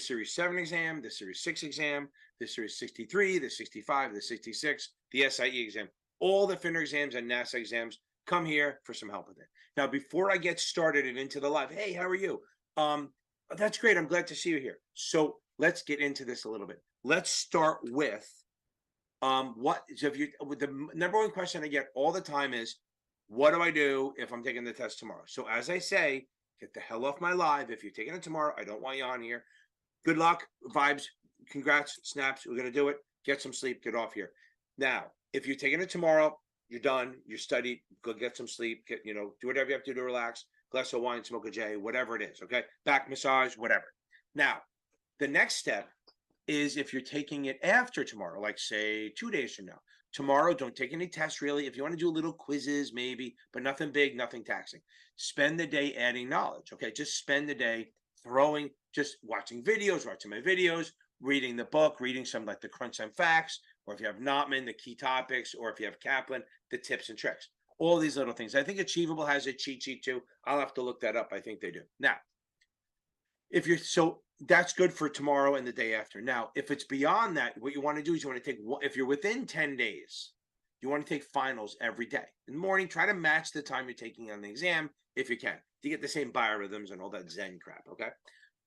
Series 7 exam, the Series 6 exam, the Series 63, the 65, the 66, the SIE exam. All the FINRA exams and NASA exams, come here for some help with it. Now, before I get started and into the live, hey, how are you? That's great. I'm glad to see you here. So let's get into this a little bit. Let's start with the number one question I get all the time is, what do I do if I'm taking the test tomorrow? So as I say, get the hell off my live. If you're taking it tomorrow, I don't want you on here. Good luck, vibes, congrats, snaps. We're gonna do it. Get some sleep. Get off here. Now, if you're taking it tomorrow, you're done. You studied. Go get some sleep. Do whatever you have to do to relax. Glass of wine, smoke a J, whatever it is. Okay, back massage, whatever. Now, the next step is if you're taking it after tomorrow, like say 2 days from now. Tomorrow, don't take any tests really. If you want to do little quizzes, maybe, but nothing big, nothing taxing. Spend the day adding knowledge. Okay, just spend the day just watching videos, watching my videos, reading the book, reading some like the Crunch Time Facts, or if you have Notman, the key topics, or if you have Kaplan, the tips and tricks. All these little things. I think Achievable has a cheat sheet too. I'll have to look that up. I think they do. Now, that's good for tomorrow and the day after. Now, if it's beyond that, what you want to do is you want to take, if you're within 10 days, you want to take finals every day. In the morning, try to match the time you're taking on the exam if you can, to get the same biorhythms and all that Zen crap, okay?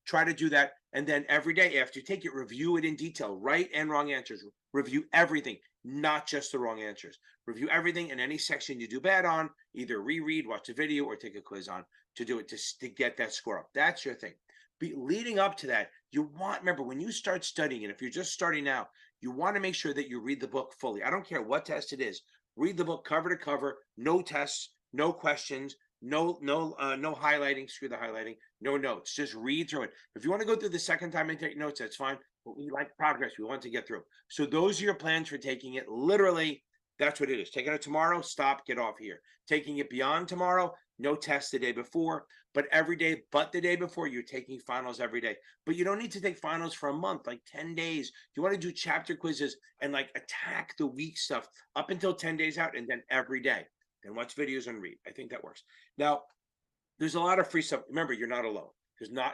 Try to do that. And then every day after you take it, review it in detail, right and wrong answers. Review everything, not just the wrong answers. Review everything, and any section you do bad on, either reread, watch a video, or take a quiz on to do it to get that score up. That's your thing. Leading up to that, remember, when you start studying, and if you're just starting now, you want to make sure that you read the book fully. I don't care what test it is. Read the book cover to cover, no tests, no questions, no highlighting, screw the highlighting, no notes. Just read through it. If you want to go through the second time and take notes, that's fine. But we like progress. We want to get through. So those are your plans for taking it. Literally, that's what it is. Taking it tomorrow, stop, get off here. Taking it beyond tomorrow, no tests the day before, but every day but the day before, you're taking finals every day. But you don't need to take finals for a month, like 10 days. You want to do chapter quizzes and like attack the weak stuff up until 10 days out, and then every day. Then watch videos and read. I think that works. Now, there's a lot of free stuff. Remember, you're not alone.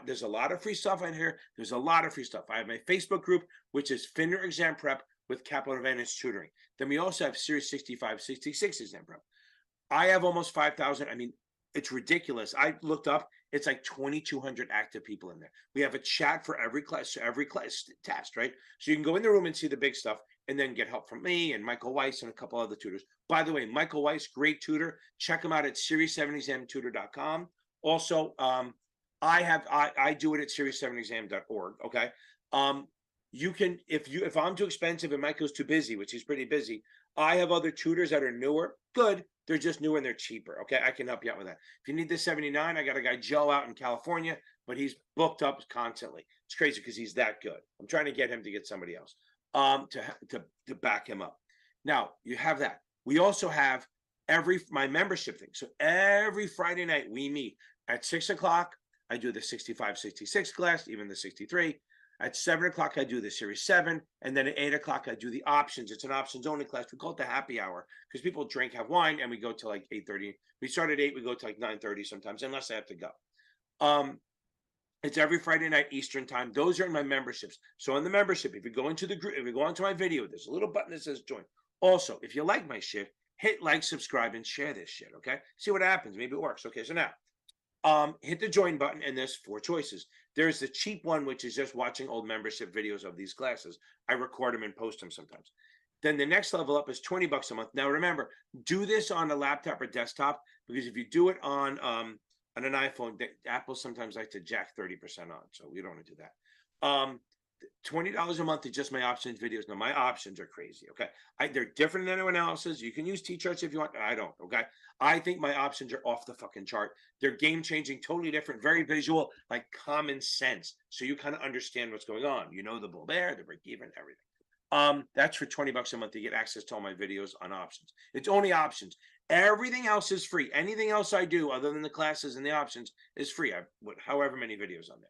There's a lot of free stuff on here. There's a lot of free stuff. I have my Facebook group, which is FINRA Exam Prep with Kaplan Advantage Tutoring. Then we also have Series 65, 66 Exam Prep. I have almost 5,000. I mean, it's ridiculous. I looked up, it's like 2,200 active people in there. We have a chat for every class test, right? So you can go in the room and see the big stuff, and then get help from me and Michael Weiss and a couple other tutors. By the way, Michael Weiss, great tutor. Check him out at series7examtutor.com. Also, I do it at series7exam.org. Okay. You can, if I'm too expensive and Michael's too busy, which he's pretty busy, I have other tutors that are newer. Good. They're just newer and they're cheaper. Okay. I can help you out with that. If you need the 79, I got a guy, Joe, out in California, but he's booked up constantly. It's crazy because he's that good. I'm trying to get him to get somebody else to back him up. Now you have that. We also have my membership thing. So every Friday night we meet at 6 o'clock. I do the 65, 66 class, even the 63. At 7 o'clock, I do the Series 7. And then at 8 o'clock, I do the options. It's an options only class. We call it the happy hour because people drink, have wine, and we go to like 8:30. We start at 8, we go to like 9:30 sometimes, unless I have to go. It's every Friday night Eastern time. Those are in my memberships. So in the membership, if you go into the group, if you go onto my video, there's a little button that says join. Also, if you like my shit, hit like, subscribe, and share this shit, okay? See what happens. Maybe it works. Okay, so now, hit the join button, and there's 4 choices. There's the cheap one, which is just watching old membership videos of these classes. I record them and post them sometimes. Then the next level up is $20 a month. Now remember, do this on a laptop or desktop, because if you do it on an iPhone, Apple sometimes likes to jack 30% on, so we don't want to do that. $20 a month is just my options videos. Now my options are crazy. Okay, they're different than anyone else's. You can use T-charts if you want. I don't. Okay, I think my options are off the fucking chart. They're game changing, totally different, very visual, like common sense. So you kind of understand what's going on. You know the bull bear, the break even, everything. That's for $20 a month to get access to all my videos on options. It's only options. Everything else is free. Anything else I do other than the classes and the options is free. I've however many videos on there.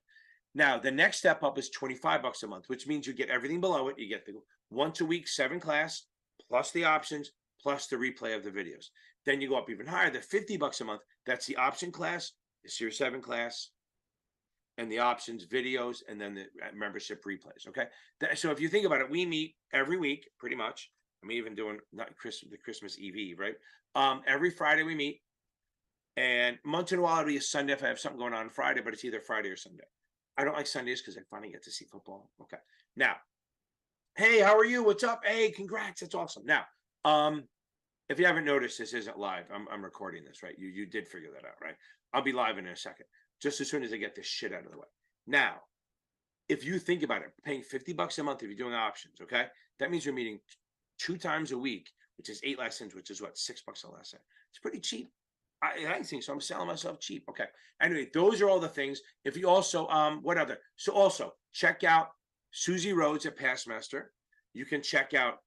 Now, the next step up is $25 a month, which means you get everything below it. You get the once a week 7 class, plus the options, plus the replay of the videos. Then you go up even higher, the $50 a month. That's the option class, the Series 7 class, and the options videos, and then the membership replays. Okay. So if you think about it, we meet every week pretty much. I'm even doing not the Christmas Eve, right? Every Friday we meet, and once in a while it'll be a Sunday if I have something going on Friday, but it's either Friday or Sunday. I don't like Sundays because I finally get to see football. Okay. Now, hey, how are you? What's up? Hey, congrats. That's awesome. Now, if you haven't noticed, this isn't live. I'm recording this, right? You did figure that out, right? I'll be live in a second, just as soon as I get this shit out of the way. Now, if you think about it, paying $50 a month if you're doing options, okay, that means you're meeting 2 times a week, which is 8 lessons, which is what, $6 a lesson. It's pretty cheap. I think so. I'm selling myself cheap. Okay. Anyway, those are all the things. If you also what other? So also check out Susie Rhodes at Passmaster. You can check out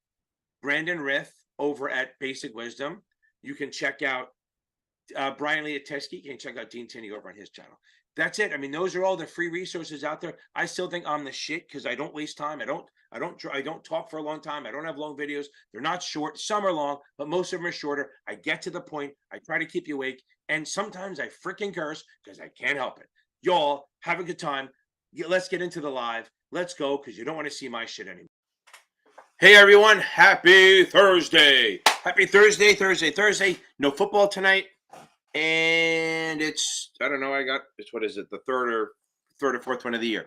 Brandon Rith over at Basic Wisdom. You can check out Brian Lee at Teskey. You can check out Dean Tinney over on his channel. That's it. I mean, those are all the free resources out there. I still think I'm the shit because I don't waste time. I don't talk for a long time. I don't have long videos. They're not short. Some are long, but most of them are shorter. I get to the point. I try to keep you awake. And sometimes I freaking curse because I can't help it. Y'all have a good time. Let's get into the live. Let's go because you don't want to see my shit anymore. Hey, everyone. Happy Thursday. Happy Thursday. No football tonight. And it's, I don't know, what is it? The third or fourth one of the year.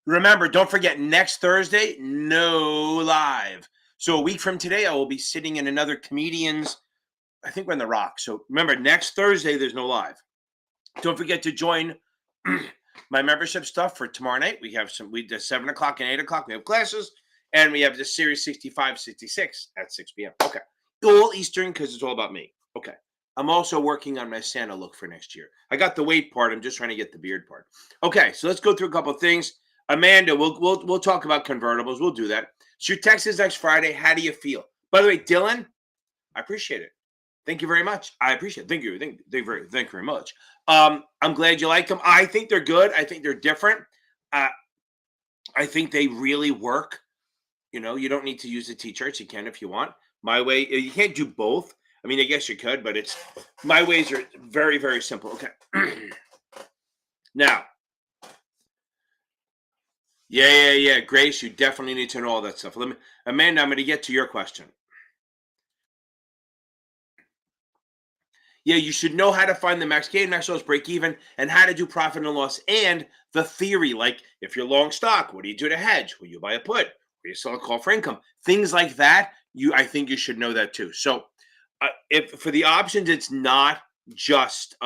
Remember, don't forget, next Thursday, no live. So a week from today, I will be sitting in another comedian's, I think we're in the Rock. So remember, next Thursday, there's no live. Don't forget to join my membership stuff for tomorrow night. We do 7 o'clock and 8 o'clock. We have classes. And we have the Series 65, 66 at 6 p.m. Okay. All Eastern because it's all about me. Okay. I'm also working on my Santa look for next year. I got the weight part. I'm just trying to get the beard part. Okay, so let's go through a couple of things. Amanda, we'll talk about convertibles. We'll do that. So your text is next Friday. How do you feel? By the way, Dylan, I appreciate it. Thank you very much. I appreciate it. Thank you. Thank you very much. I'm glad you like them. I think they're good. I think they're different. I think they really work. You know, you don't need to use the T-shirts. You can if you want. My way, you can't do both. I mean, I guess you could, but my ways are very, very simple. Okay. Now. Yeah. Grace, you definitely need to know all that stuff. Amanda, I'm going to get to your question. Yeah, you should know how to find the max gain, max loss, break even, and how to do profit and loss, and the theory. Like, if you're long stock, what do you do to hedge? Will you buy a put? Will you sell a call for income? Things like that. I think you should know that too. So, if for the options, it's not just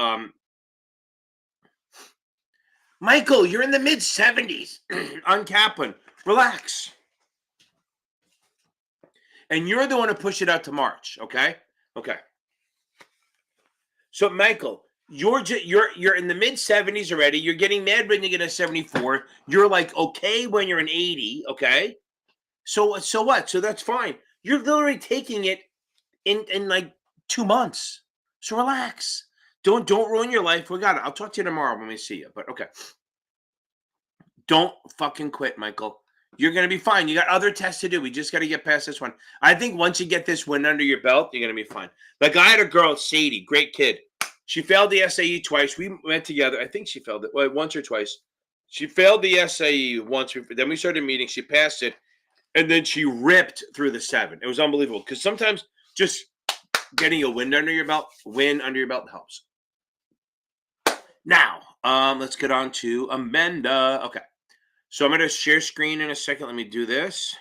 Michael, you're in the mid 70s on Kaplan. Relax. And you're the one to push it out to March, okay? Okay. So Michael, you're in the mid 70s already. You're getting mad when you get a 74. You're like okay when you're an 80, okay? So what? So that's fine. You're literally taking it in like 2 months. So relax. Don't ruin your life. We got it. I'll talk to you tomorrow when we see you. But okay. Don't fucking quit, Michael. You're going to be fine. You got other tests to do. We just got to get past this one. I think once you get this win under your belt, you're going to be fine. Like, I had a girl, Sadie, great kid. She failed the SAE twice. We went together. I think she failed it once or twice. She failed the SAE once. Then we started meeting. She passed it. And then she ripped through the 7. It was unbelievable. Because sometimes just getting a win under your belt helps. Now, let's get on to Amanda. Okay. So I'm going to share screen in a second. Let me do this.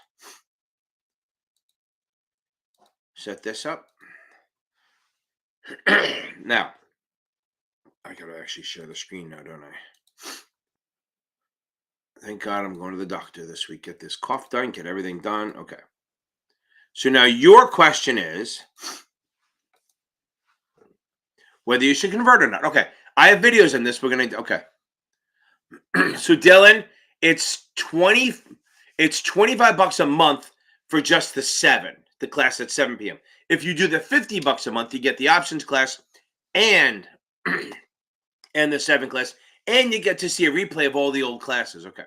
Set this up. Now, I got to actually share the screen now, don't I? Thank God I'm going to the doctor this week. Get this cough done, get everything done. Okay. So now your question is whether you should convert or not. Okay. I have videos on this. We're going to, okay. So Dylan, it's $25 a month for just the 7, the class at 7 p.m. If you do the $50 a month, you get the options class and the 7 class, and you get to see a replay of all the old classes. Okay.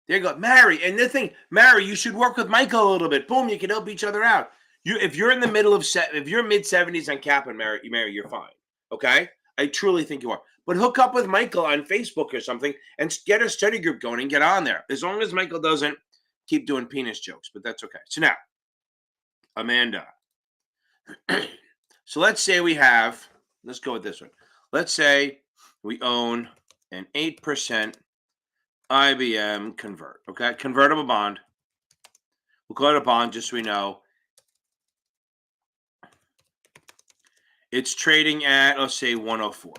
There you go. Mary, and the thing, Mary, you should work with Michael a little bit. Boom, you can help each other out. If you're in the middle of if you're mid 70s on Kaplan, Mary, you're fine. Okay. I truly think you are. but hook up with Michael on Facebook or something and get a study group going and get on there. As long as Michael doesn't keep doing penis jokes, but that's okay. So now, Amanda. So let's say we have, let's go with this one. Let's say we own an 8% IBM convert, okay? Convertible bond. We'll call it a bond just so we know. It's trading at, let's say, 104,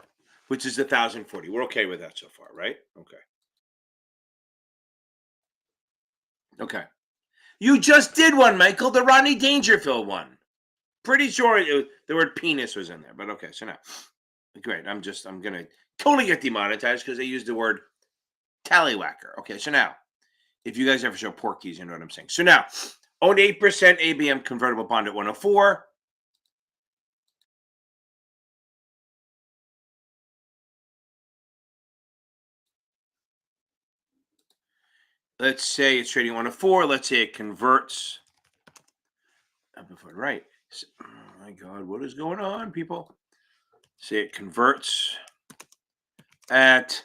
which is 1,040. We're okay with that so far, right? Okay. Okay. You just did one, Michael, the Rodney Dangerfield one. Pretty sure the word penis was in there, but okay. So now, great. I'm going to totally get demonetized because I used the word tallywhacker. Okay. So now, if you guys ever show Porkies, you know what I'm saying. So now, owned 8% ABM convertible bond at 104. Let's say it's trading 104. Let's say it converts. Right. Oh my God, what is going on, people? Say it converts at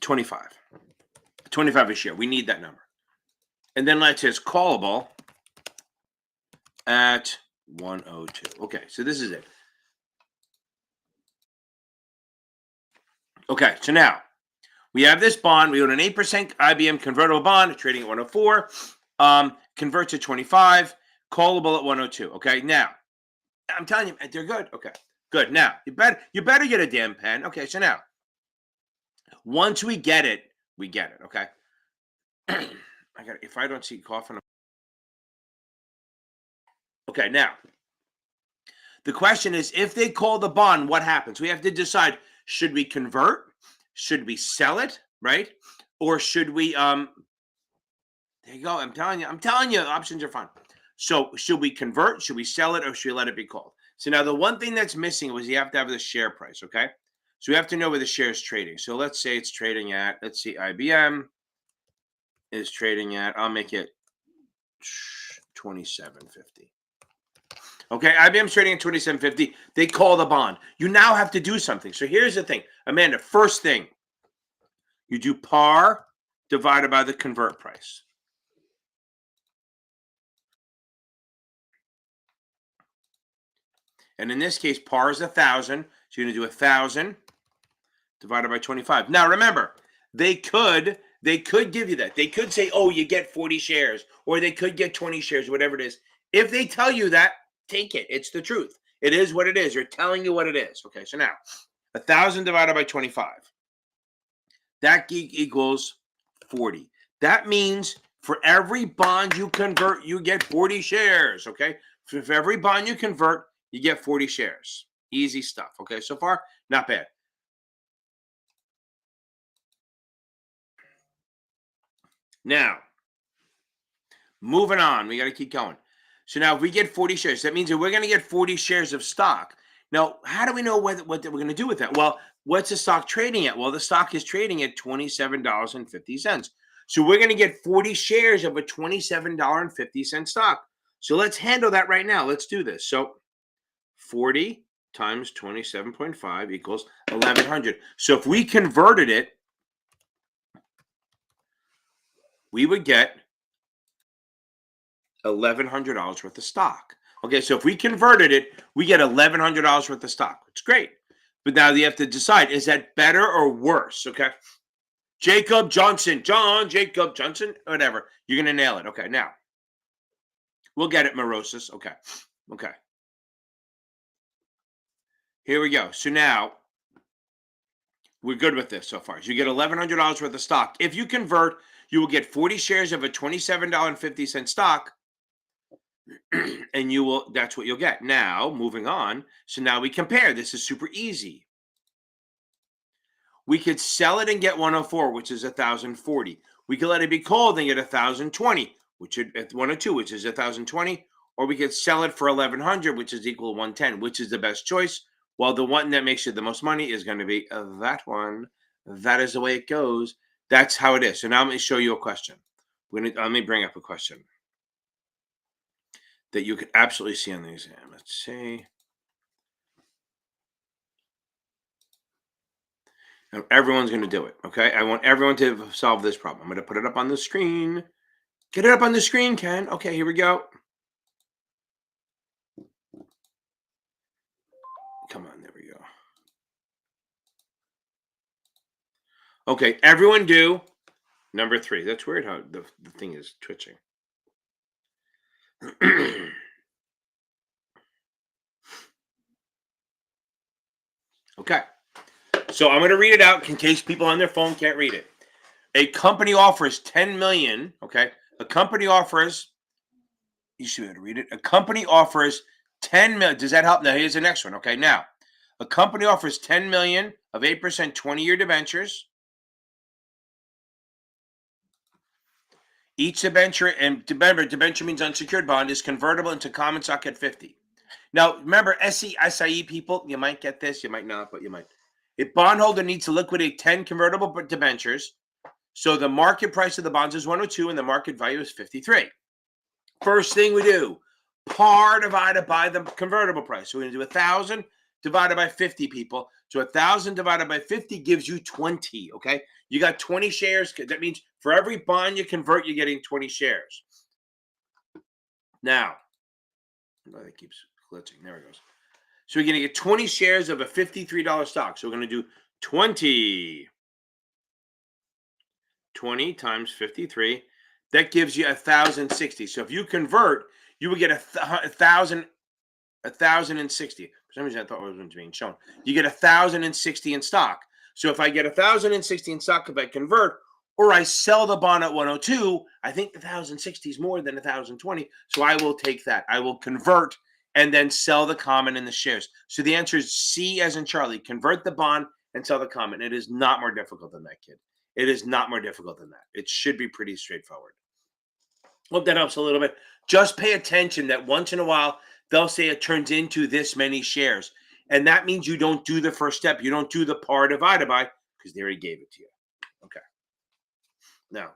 25. 25 a share. We need that number. And then let's say it's callable at 102. Okay, so this is it. Okay, so now we have this bond. We own an 8% IBM convertible bond trading at 104. Converts at 25, callable at 102. Okay, now I'm telling you, they're good. Okay, good. Now you better get a damn pen. Okay, so now once we get it, we get it. Okay. If I don't see cough. Okay, now the question is, if they call the bond, what happens? We have to decide: should we convert? Should we sell it? Right? Or should we? There you go. I'm telling you, options are fun. So, should we convert? Should we sell it, or should we let it be called? So now the one thing that's missing was you have to have the share price. Okay, so we have to know where the share is trading. So let's say it's trading at. Let's see, IBM is trading at. I'll make it 27.50. Okay, IBM's trading at 27.50. They call the bond. You now have to do something. So here's the thing, Amanda. First thing, you do par divided by the convert price. And in this case, par is 1,000. So you're going to do 1,000 divided by 25. Now remember, they could give you that. They could say, oh, you get 40 shares, or they could get 20 shares, whatever it is. If they tell you that, take it. It's the truth. It is what it is. They're telling you what it is. Okay, so now 1,000 divided by 25. That equals 40. That means for every bond you convert, you get 40 shares. Okay, for every bond you convert, you get 40 shares. Easy stuff. Okay, so far, not bad. Now, moving on, we got to keep going. So now if we get 40 shares, that means that we're going to get 40 shares of stock. Now, how do we know what we're going to do with that? Well, what's the stock trading at? Well, the stock is trading at $27.50. So we're going to get 40 shares of a $27.50 stock. So let's handle that right now. Let's do this. So 40 times 27.5 equals 1,100. So if we converted it, we would get $1,100 worth of stock. Okay, so if we converted it, we get $1,100 worth of stock. It's great. But now you have to decide, is that better or worse? Okay. Jacob Johnson, Jacob Johnson, whatever. You're going to nail it. Okay, now we'll get it, Morosis. Okay. Okay. Here we go. So now we're good with this so far. So you get $1,100 worth of stock. If you convert, you will get 40 shares of a $27.50 stock. And that's what you'll get. Now, moving on. So now we compare. This is super easy. We could sell it and get 104, which is 1,040. We could let it be called and get 1,020, which is at 102, which is 1,020. Or we could sell it for 1,100, which is equal to 110, which is the best choice. Well, the one that makes you the most money is going to be that one. That is the way it goes. That's how it is. So now let me show you a question. Let me bring up a question that you can absolutely see on the exam. Let's see. Everyone's going to do it. Okay. I want everyone to solve this problem. I'm going to put it up on the screen. Get it up on the screen, Ken. Okay, here we go. Come on, there we go. Okay, everyone do number 3. That's weird how the thing is twitching. Okay, so I'm going to read it out in case people on their phone can't read it. A company offers 10 million. Okay, a company offers. You should be able to read it. A company offers 10 million. Does that help? Now here's the next one. Okay, now a company offers 10 million of 8% 20-year debentures. Each debenture, and remember, debenture means unsecured bond, is convertible into common stock at 50. Now, remember, SIE people, you might get this, you might not, but you might. A bondholder needs to liquidate 10 convertible debentures. So the market price of the bonds is 102 and the market value is 53. First thing we do, par divided by the convertible price. So we're going to do 1,000 divided by 50 people. So 1,000 divided by 50 gives you 20, okay? You got 20 shares. That means for every bond you convert, you're getting 20 shares. Now, oh, that keeps glitching. There it goes. So we're going to get 20 shares of a $53 stock. So we're going to do 20 times 53. That gives you 1,060. So if you convert, you would get 1,060. For some reason, I thought it wasn't being shown. You get 1,060 in stock. So if I get 1,060 in stock, if I convert, or I sell the bond at 102, I think 1,060 is more than 1,020. So I will take that. I will convert and then sell the common and the shares. So the answer is C as in Charlie. Convert the bond and sell the common. It is not more difficult than that, kid. It is not more difficult than that. It should be pretty straightforward. Hope that helps a little bit. Just pay attention that once in a while, they'll say it turns into this many shares. And that means you don't do the first step. You don't do the par divided by, because they already gave it to you. Okay. Now,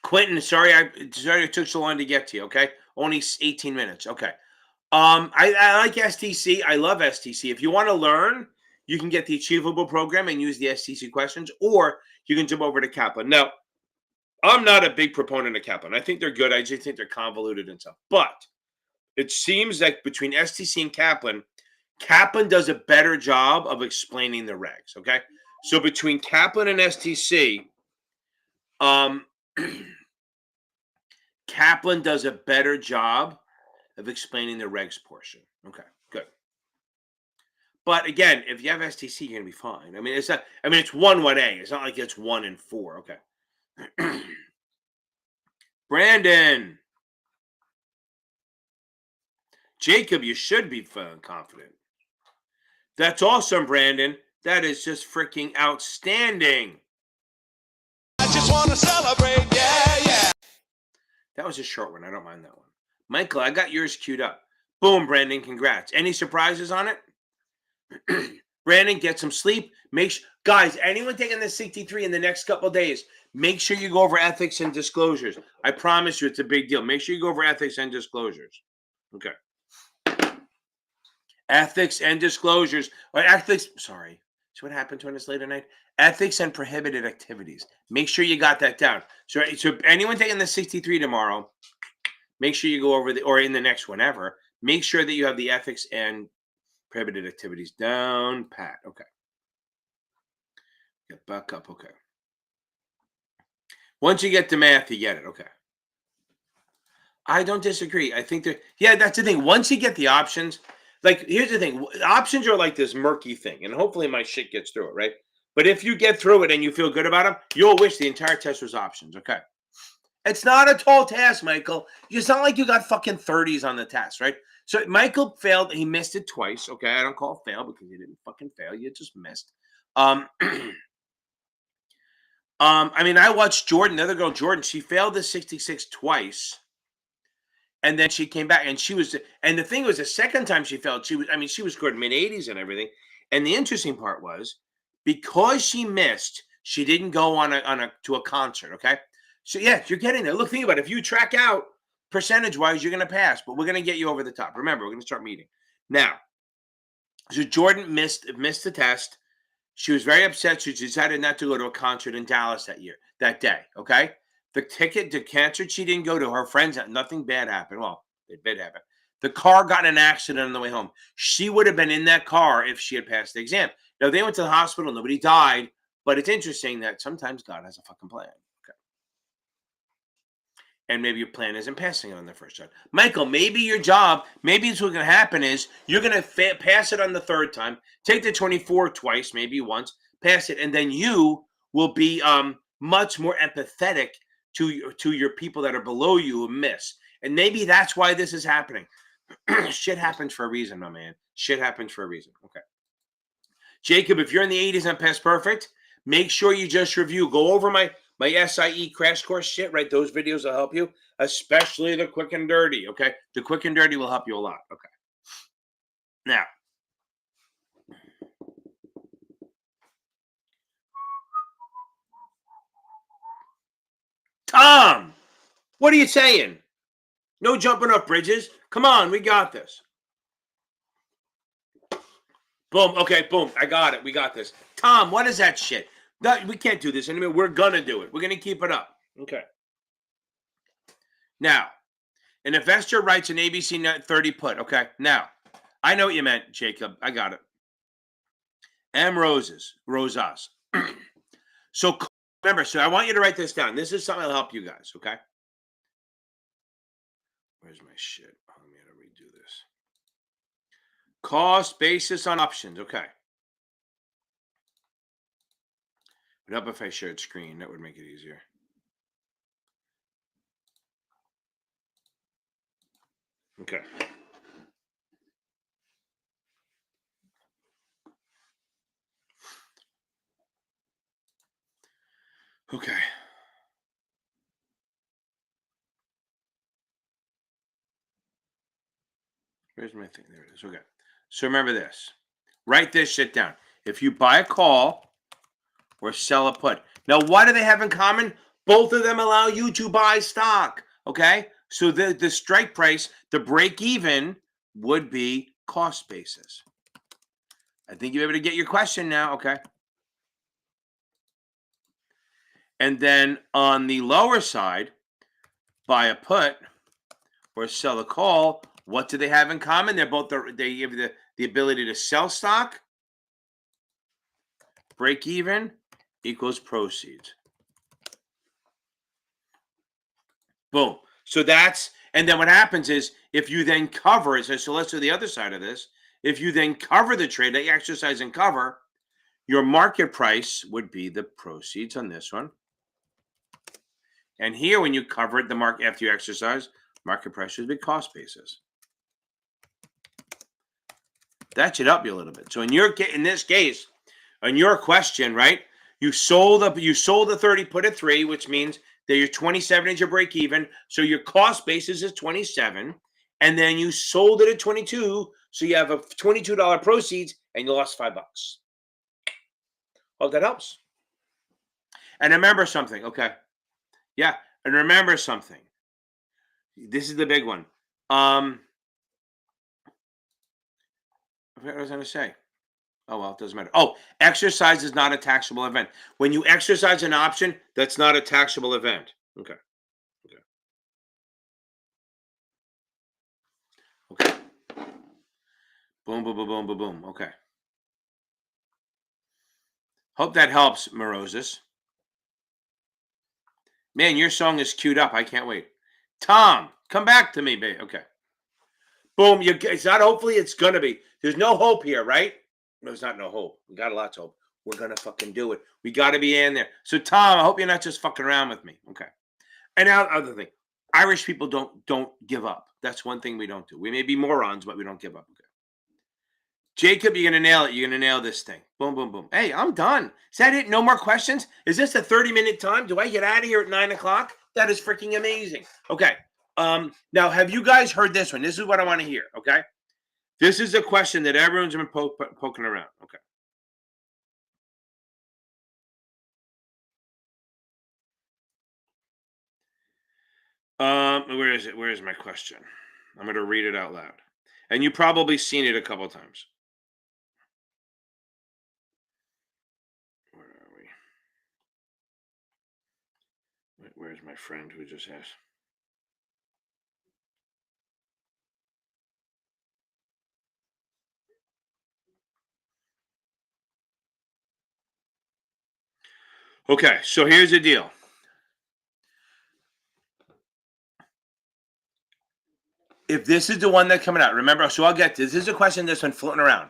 Quentin, sorry it took so long to get to you. Okay. Only 18 minutes. Okay. I like STC. I love STC. If you want to learn, you can get the Achievable program and use the STC questions, or you can jump over to Kaplan. Now, I'm not a big proponent of Kaplan. I think they're good. I just think they're convoluted and stuff. But it seems like between STC and Kaplan does a better job of explaining the regs. Okay. So between Kaplan and STC, Kaplan does a better job of explaining the regs portion. Okay, good. But again, if you have STC, you're gonna be fine. I mean, it's not. I mean, it's 1A. It's not like it's 1 and 4. Okay. Brandon, Jacob, you should be confident. That's awesome, Brandon. That is just freaking outstanding. I just want to celebrate. Yeah. That was a short one. I don't mind that one. Michael, I got yours queued up. Boom, Brandon. Congrats. Any surprises on it? Brandon, get some sleep. Guys, anyone taking the 63 in the next couple of days, make sure you go over ethics and disclosures. I promise you it's a big deal. Make sure you go over ethics and disclosures. Okay. Ethics and disclosures. Or ethics. Sorry. See what happened to us late at night? Ethics and prohibited activities. Make sure you got that down. So anyone taking the 63 tomorrow, make sure you go over or in the next one ever, make sure that you have the ethics and prohibited activities down pat. Okay. Get back up. Okay. Once you get to math, you get it. Okay. I don't disagree. I think that's the thing. Once you get the options, like, here's the thing. Options are like this murky thing, and hopefully my shit gets through it, right? But if you get through it and you feel good about them, you'll wish the entire test was options, okay? It's not a tall task, Michael. It's not like you got fucking 30s on the test, right? So Michael failed. He missed it twice, okay? I don't call it fail because you didn't fucking fail. You just missed. I mean, I watched Jordan, the other girl, Jordan. She failed the 66 twice. And then she came back, and the thing was, the second time she failed, she was scored mid-80s and everything. And the interesting part was, because she missed, she didn't go to a concert. Okay, so yeah, you're getting there. Look, think about it. If you track out percentage-wise, you're going to pass, but we're going to get you over the top. Remember, we're going to start meeting now. So Jordan missed the test. She was very upset. She decided not to go to a concert in Dallas that day. Okay. The ticket to canceled. She didn't go to her friends. Nothing bad happened. Well, it did happen. The car got in an accident on the way home. She would have been in that car if she had passed the exam. Now, they went to the hospital. Nobody died. But it's interesting that sometimes God has a fucking plan. Okay. And maybe your plan isn't passing it on the first time. Michael, maybe your job, maybe what's going to happen is you're going to pass it on the third time, take the 24 twice, maybe once, pass it, and then you will be much more empathetic to your people that are below you who miss. And maybe that's why this is happening. Shit happens for a reason, my man. Shit happens for a reason. Okay. Jacob, if you're in the 80s on Past Perfect, make sure you just review. Go over my SIE crash course shit, right? Those videos will help you, especially the quick and dirty, okay? The quick and dirty will help you a lot, okay? Now, Tom, what are you saying? No jumping off bridges. Come on, we got this. Boom, okay, boom, I got it. We got this. Tom, what is that shit? No, we can't do this anymore. We're going to do it. We're going to keep it up. Okay. Now, an investor writes an ABC 30 put. Okay. Now, I know what you meant, Jacob. I got it. Rosas. So remember, so I want you to write this down. This is something that'll help you guys. Okay. Where's my shit? Let me redo this. Cost basis on options. Okay. It'd help if I shared screen. That would make it easier. Okay. Okay. Where's my thing? There it is. Okay. So remember this. Write this shit down. If you buy a call or sell a put. Now, what do they have in common? Both of them allow you to buy stock. Okay. So the strike price, the break even would be cost basis. I think you're able to get your question now. Okay. And then on the lower side, buy a put or sell a call. What do they have in common? They're both they give you the ability to sell stock. Break even equals proceeds. Boom. So that's, and then what happens is if you then cover it, so let's do the other side of this. If you then cover the trade, that you exercise and cover, your market price would be the proceeds on this one. And here, when you cover it, the market after you exercise, market price should be cost basis. That should help you a little bit. So in this case, on your question, right? You sold the 30 put at 3, which means that your 27 is your break even. So your cost basis is 27, and then you sold it at 22. So you have a $22 proceeds, and you lost $5. Hope that helps. And remember something, okay? Yeah, and remember something. This is the big one. What was I going to say? Oh, well, it doesn't matter. Oh, exercise is not a taxable event. When you exercise an option, that's not a taxable event. Okay. Okay. Boom, boom, boom, boom, boom, boom. Okay. Hope that helps, Moroses. Man, your song is queued up. I can't wait. Tom, come back to me, babe. Okay. Boom. It's not hopefully, it's going to be. There's no hope here, right? No, there's not no hope. We got a lot of hope. We're going to fucking do it. We got to be in there. So, Tom, I hope you're not just fucking around with me. Okay. And now, other thing. Irish people don't give up. That's one thing we don't do. We may be morons, but we don't give up. Okay. Jacob, you're going to nail it. You're going to nail this thing. Boom, boom, boom. Hey, I'm done. Is that it? No more questions? Is this a 30-minute time? Do I get out of here at 9 o'clock? That is freaking amazing. Okay. Now, have you guys heard this one? This is what I want to hear, okay? This is a question that everyone's been poking around, okay? Where is it? Where is my question? I'm going to read it out loud. And you've probably seen it a couple times. Where's my friend who just asked? Okay, so here's the deal. If this is the one that's coming out, remember, so I'll get this. This is a question that's been floating around.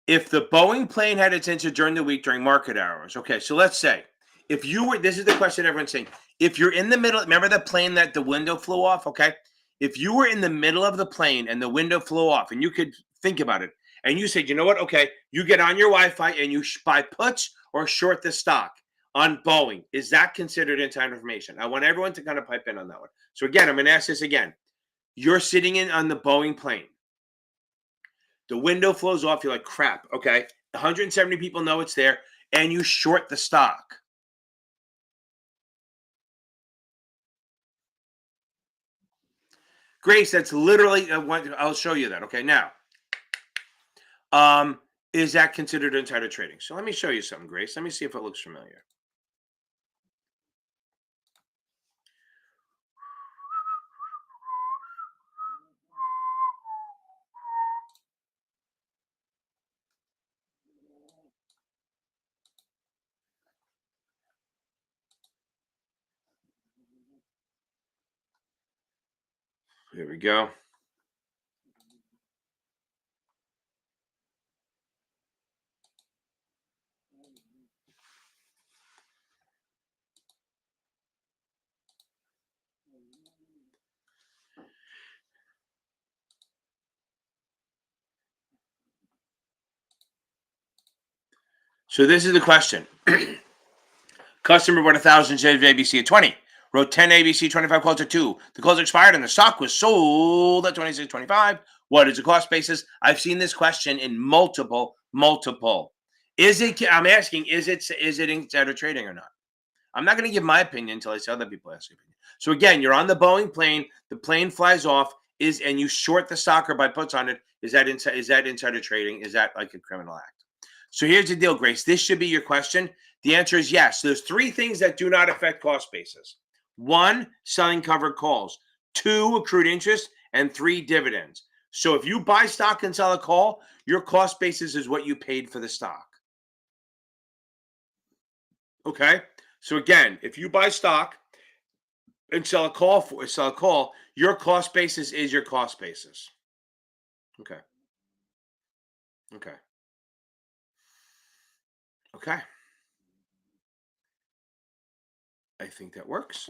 If the Boeing plane had its engine during the week during market hours, okay, so let's say if you were, this is the question everyone's saying. If you're in the middle, remember the plane that the window flew off, okay? If you were in the middle of the plane and the window flew off, and you could think about it, and you said, you know what, okay, you get on your Wi-Fi and you buy puts or short the stock on Boeing, is that considered inside information? I want everyone to kind of pipe in on that one. So again, I'm going to ask this again. You're sitting in on the Boeing plane. The window flows off. You're like, crap. Okay. 170 people know it's there, and you short the stock. Grace, that's literally, I'll show you that. Okay. Now, is that considered insider trading? So let me show you something, Grace. Let me see if it looks familiar. Here we go. So this is the question. Customer bought 1,000 shares of ABC at 20. Wrote 10 ABC, 25 calls at 2. The calls expired and the stock was sold at 26.25. What is the cost basis? I've seen this question in multiple. Is it, I'm asking, is it insider trading or not? I'm not going to give my opinion until I see other people ask opinion. So again, you're on the Boeing plane, the plane flies off, and you short the stock or buy puts on it. Is that insider trading? Is that like a criminal act? So here's the deal, Grace. This should be your question. The answer is yes. There's three things that do not affect cost basis. One, selling covered calls. Two, accrued interest. And three, dividends. So if you buy stock and sell a call, your cost basis is what you paid for the stock. Okay? So again, if you buy stock and sell a call, your cost basis is your cost basis. Okay. Okay. Okay. I think that works.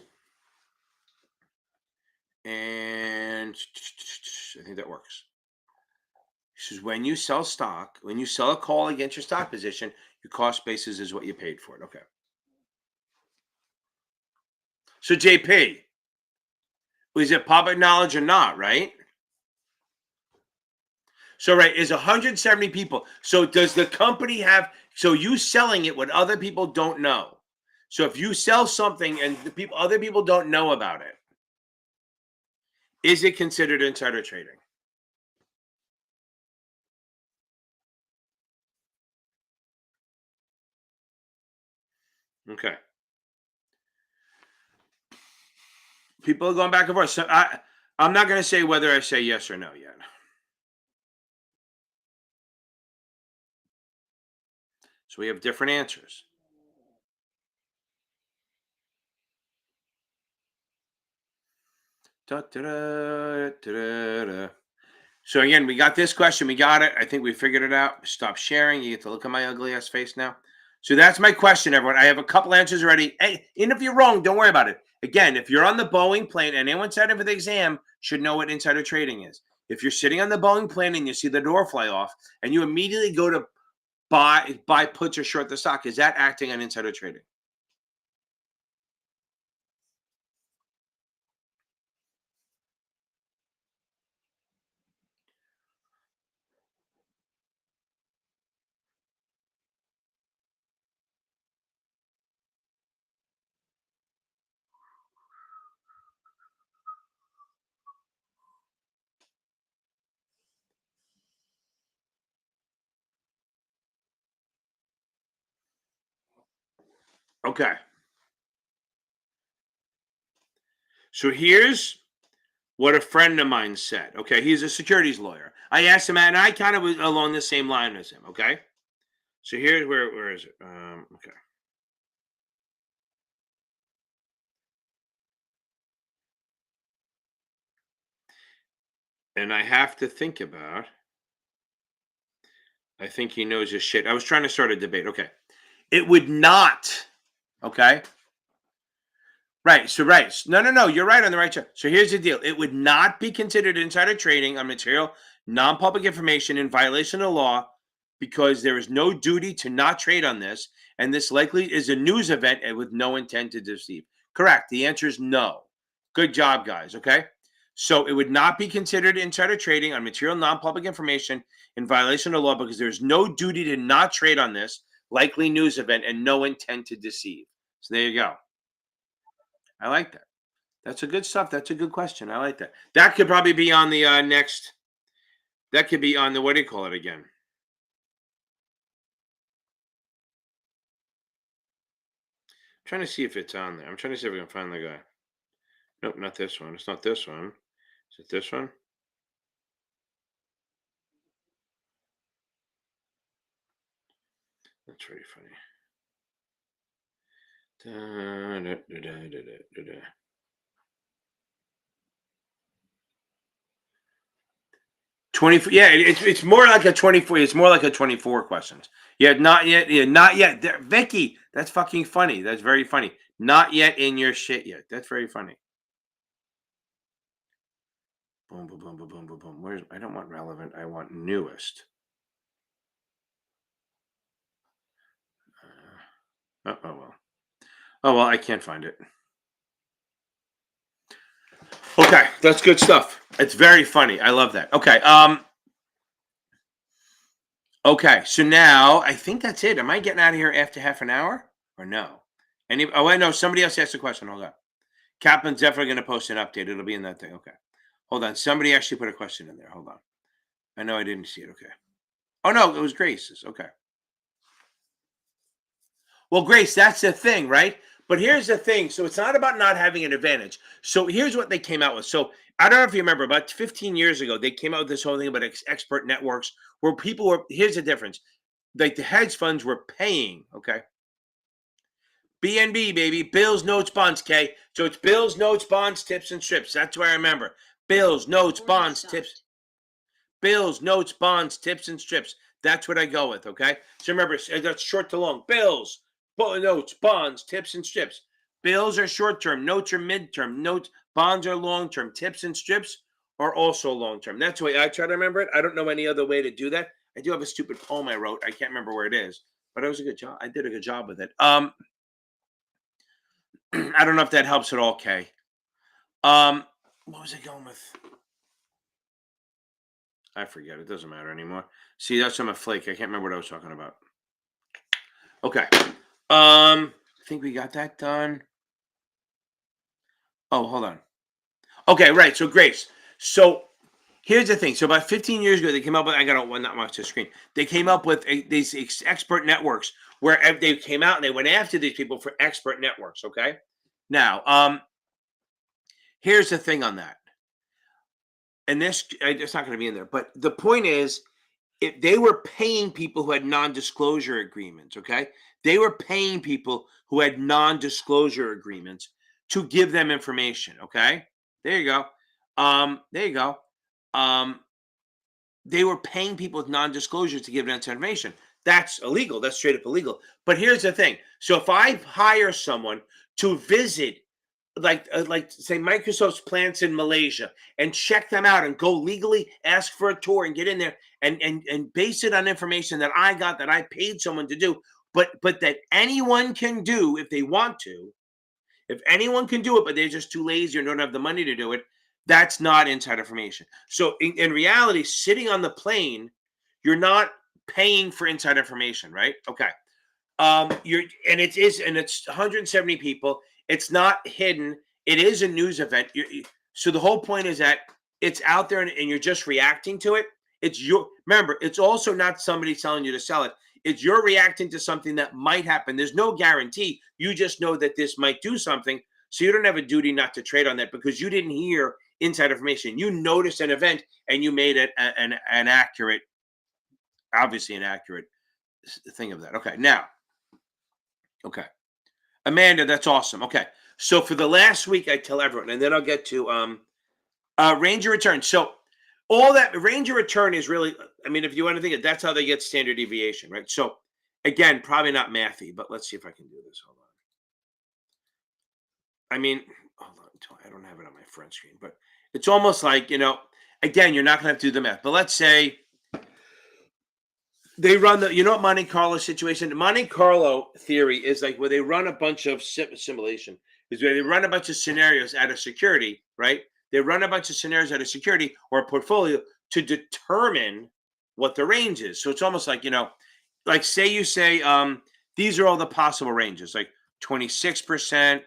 And I think that works. This is when you sell stock, when you sell a call against your stock position, your cost basis is what you paid for it. Okay. So JP, is it public knowledge or not, right? So right, is 170 people. So does the company have, so you selling it what other people don't know? So if you sell something and other people don't know about it, is it considered insider trading? Okay. People are going back and forth. So I'm not going to say whether I say yes or no yet. So we have different answers. Da, da, da, da, da. So again, we got this question. We got it. I think we figured it out. Stop sharing. You get to look at my ugly ass face now. So that's my question, everyone. I have a couple answers already. Hey, and if you're wrong, don't worry about it. Again, if you're on the Boeing plane and anyone signed up for the exam should know what insider trading is. If you're sitting on the Boeing plane and you see the door fly off and you immediately go to buy puts or short the stock, is that acting on insider trading? Okay. So here's what a friend of mine said. Okay, he's a securities lawyer. I asked him, and I kind of was along the same line as him. Okay, so here's where is it? Okay. And I have to think about. I think he knows his shit. I was trying to start a debate. Okay, it would not. Okay. Right. So right. No. You're right on the right track. So here's the deal. It would not be considered insider trading on material, non-public information in violation of law because there is no duty to not trade on this, and this likely is a news event and with no intent to deceive. Correct. The answer is no. Good job, guys. Okay. So it would not be considered insider trading on material, non-public information in violation of law because there's no duty to not trade on this likely news event and no intent to deceive. So there you go. I like that. That's a good stuff. That's a good question. I like that. That could probably be on the next. That could be on the what do you call it again? I'm trying to see if it's on there. I'm trying to see if we can find the guy. Nope, not this one. It's not this one. Is it this one? That's pretty funny. Da, da, da, da, da, da. 24. Yeah, it's more like a 24. It's more like a 24 questions. Yeah, not yet. Yeah, not yet. There, Vicky, that's fucking funny. That's very funny. Not yet in your shit yet. That's very funny. Boom, boom, boom, boom, boom, boom, boom. Where's I don't want relevant. I want newest. Oh well. Oh well, I can't find it. Okay, that's good stuff. It's very funny. I love that. Okay. Okay, so now I think that's it. Am I getting out of here after half an hour or no? Oh, I know somebody else asked a question. Hold on. Kaplan's definitely going to post an update. It'll be in that thing. Okay. Hold on. Somebody actually put a question in there. Hold on. I know I didn't see it. Okay. Oh no, it was Grace's. Okay. Well, Grace, that's the thing, right? But here's the thing. So it's not about not having an advantage. So here's what they came out with. So I don't know if you remember, about 15 years ago, they came out with this whole thing about expert networks where people were. Here's the difference. Like the hedge funds were paying. Okay. BNB, baby. Bills, notes, bonds, K. So it's bills, notes, bonds, tips, and strips. That's what I remember. Bills, notes, bonds, tips. Bills, notes, bonds, tips, and strips. That's what I go with, okay? So remember, that's short to long. Bills, notes, bonds, tips, and strips. Bills are short term. Notes are midterm. Notes, bonds are long term. Tips and strips are also long term. That's the way I try to remember it. I don't know any other way to do that. I do have a stupid poem I wrote. I can't remember where it is, but it was a good job. I did a good job with it. I don't know if that helps at all, Kay. What was I going with? I forget. It doesn't matter anymore. See, that's I'm a flake. I can't remember what I was talking about. Okay. I think we got that done. Oh, hold on. Okay, right. So Grace. So here's the thing. So about 15 years ago, they came up with. I got one not much to screen. They came up with these expert networks where they came out and they went after these people for expert networks. Okay. Now, here's the thing on that. And this, it's not going to be in there. But the point is, if they were paying people who had non-disclosure agreements, okay? They were paying people who had non-disclosure agreements to give them information, okay? There you go. There you go. They were paying people with non-disclosure to give them information. That's illegal. That's straight up illegal. But here's the thing. So if I hire someone to visit like say Microsoft's plants in Malaysia and check them out and go legally ask for a tour and get in there and base it on information that I got that I paid someone to do, but that anyone can do if they want to. If anyone can do it, but they're just too lazy or don't have the money to do it, that's not inside information. So in reality, sitting on the plane, you're not paying for inside information, right? Okay. It's 170 people. It's not hidden. It is a news event. So the whole point is that it's out there and you're just reacting to it. Remember, it's also not somebody telling you to sell it. It's you're reacting to something that might happen. There's no guarantee. You just know that this might do something. So you don't have a duty not to trade on that because you didn't hear inside information. You noticed an event and you made it an accurate, obviously an accurate thing of that. Okay, now, okay, Amanda, that's awesome. Okay, so for the last week, I tell everyone, and then I'll get to range of return. So all that range of return is really, I mean, if you want to think of it, that's how they get standard deviation, right? So again, probably not mathy, but let's see if I can do this. Hold on. I mean, hold on, I don't have it on my front screen, but it's almost like, again, you're not going to have to do the math, but let's say they run the, what Monte Carlo situation, the Monte Carlo theory is like where they run a bunch of simulation, is where they run a bunch of scenarios out of security, right? They run a bunch of scenarios out of security or a portfolio to determine what the range is. So it's almost like, like say you say, these are all the possible ranges, like 26%,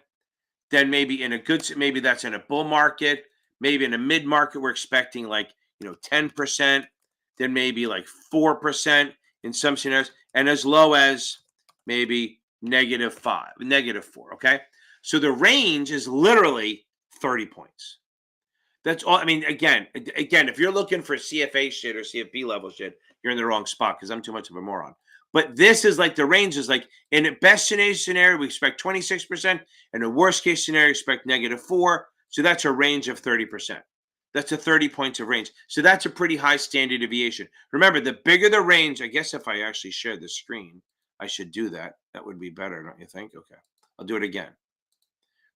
then maybe in a good, maybe that's in a bull market, maybe in a mid market, we're expecting like, 10%, then maybe like 4% in some scenarios, and as low as maybe -5, -4. Okay. So the range is literally 30 points. That's all. I mean, again, if you're looking for CFA shit or CFB level shit, you're in the wrong spot because I'm too much of a moron. But this is like the range is like in the best scenario, we expect 26%. And the worst case scenario, expect -4. So that's a range of 30%. That's a 30 points of range. So that's a pretty high standard deviation. Remember, the bigger the range, I guess if I actually share the screen, I should do that. That would be better, don't you think? Okay. I'll do it again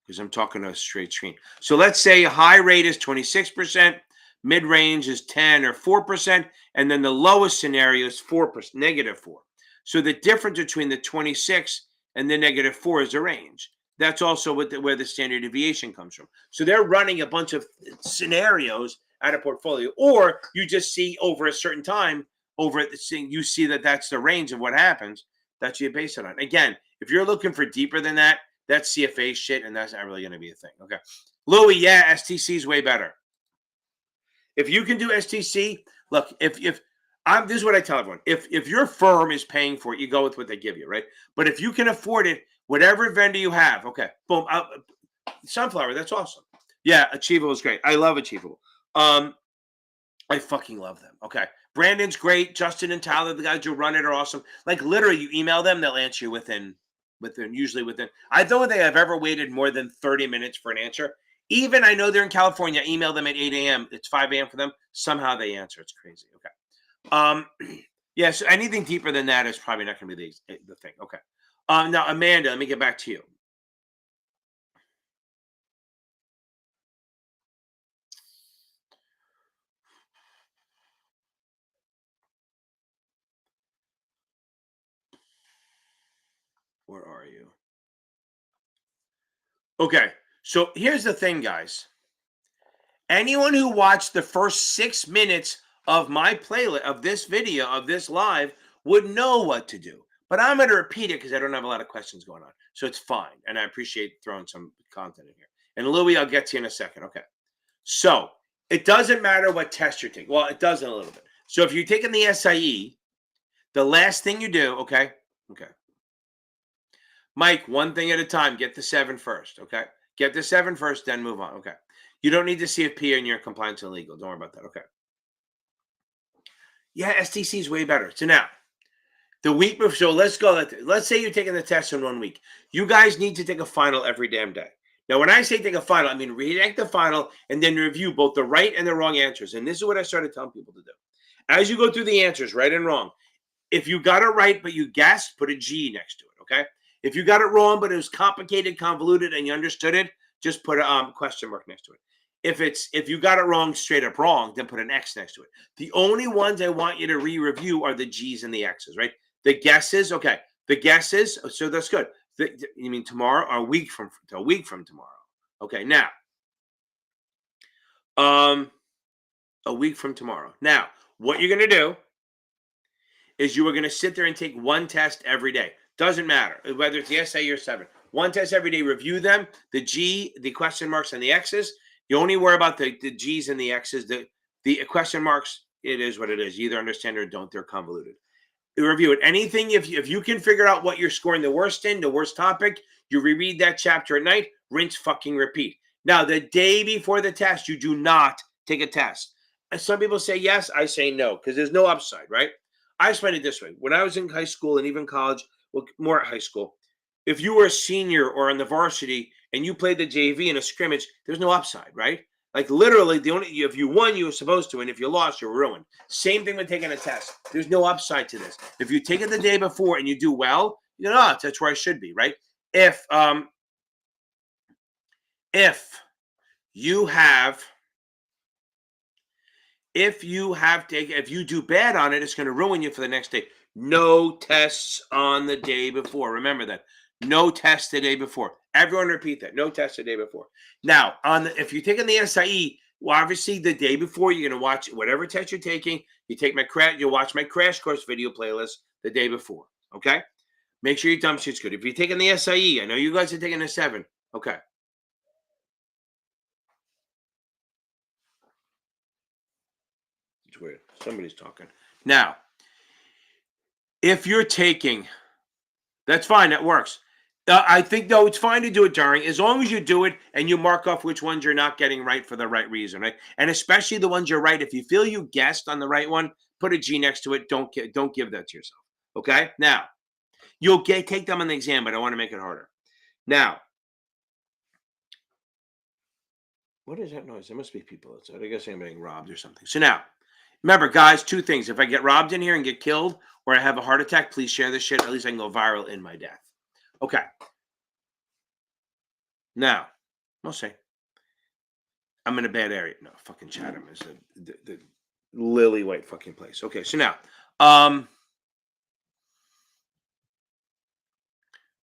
because I'm talking to a straight screen. So let's say a high rate is 26%, mid range is 10 or 4%, and then the lowest scenario is 4%, -4. So the difference between the 26 and the -4 is the range. That's also where the standard deviation comes from. So they're running a bunch of scenarios out of portfolio, or you just see over a certain time, you see that that's the range of what happens. That's what you base it on. Again, if you're looking for deeper than that, that's CFA shit, and that's not really going to be a thing. Okay, Louis, yeah, STC is way better. If you can do STC, look, if this is what I tell everyone: if your firm is paying for it, you go with what they give you, right? But if you can afford it, whatever vendor you have, okay, boom, Sunflower, that's awesome. Yeah, Achievable is great. I love Achievable. I fucking love them. Okay, Brandon's great. Justin and Tyler, the guys who run it, are awesome. Like literally, you email them, they'll answer you usually within. I don't think I've ever waited more than 30 minutes for an answer. Even I know they're in California. Email them at 8 a.m. It's 5 a.m. for them. Somehow they answer. It's crazy. Okay. Yeah. So anything deeper than that is probably not going to be the thing. Okay. Now, Amanda, let me get back to you. Where are you? Okay. So here's the thing, guys. Anyone who watched the first 6 minutes of my playlist, of this video, of this live, would know what to do. But I'm going to repeat it because I don't have a lot of questions going on. So it's fine. And I appreciate throwing some content in here. And Louis, I'll get to you in a second. Okay. So it doesn't matter what test you're taking. Well, it does in a little bit. So if you're taking the SIE, the last thing you do, okay? Okay. Mike, one thing at a time. Get the 7 first, okay? Get the 7 first, then move on, okay? You don't need to CFP in your compliance and legal. Don't worry about that, okay? Yeah, STC is way better. So now, the week before, so let's go. Let's say you're taking the test in 1 week. You guys need to take a final every damn day. Now, when I say take a final, I mean redact the final and then review both the right and the wrong answers. And this is what I started telling people to do. As you go through the answers, right and wrong, if you got it right but you guessed, put a G next to it, okay? If you got it wrong but it was complicated, convoluted, and you understood it, just put a question mark next to it. If you got it wrong, straight up wrong, then put an X next to it. The only ones I want you to re-review are the G's and the X's, right? The guesses, okay. The guesses, so that's good. You mean tomorrow or a week from tomorrow? Okay, now, a week from tomorrow. Now, what you're going to do is you are going to sit there and take one test every day. Doesn't matter whether it's the SIE or 7. One test every day. Review them. The G, the question marks, and the X's. You only worry about the G's and the X's. The question marks, it is what it is. You either understand it or don't. They're convoluted. Review it. Anything, if you can figure out what you're scoring the worst in, the worst topic, you reread that chapter at night, rinse, fucking repeat. Now, the day before the test, you do not take a test. And some people say yes, I say no, because there's no upside, right? I explain it this way. When I was in high school and even college, well, more at high school, if you were a senior or on the varsity and you played the JV in a scrimmage, there's no upside, right? Like literally, the only if you won, you were supposed to, and if you lost, you're ruined. Same thing with taking a test. There's no upside to this. If you take it the day before and you do well, you know, that's where I should be, right? If you have if you do bad on it, it's going to ruin you for the next day. No tests on the day before. Remember that. No tests the day before. Everyone repeat that. No tests the day before. Now, if you're taking the SIE, well, obviously the day before you're going to watch whatever test you're taking. You'll watch my crash course video playlist the day before. Okay. Make sure your dumb shit's good. If you're taking the SIE, I know you guys are taking the 7. Okay. It's weird. Somebody's talking. Now, if you're taking, that's fine. That works. I think, though, it's fine to do it during, as long as you do it and you mark off which ones you're not getting right for the right reason, right? And especially the ones you're right. If you feel you guessed on the right one, put a G next to it. Don't give that to yourself. Okay? Now, you'll take them on the exam, but I want to make it harder. Now, what is that noise? There must be people outside. I guess I'm getting robbed or something. So now, remember, guys, 2 things. If I get robbed in here and get killed or I have a heart attack, please share this shit. At least I can go viral in my death. Okay. Now, we'll see. I'm in a bad area. No, fucking Chatham is the lily white fucking place. Okay, so now,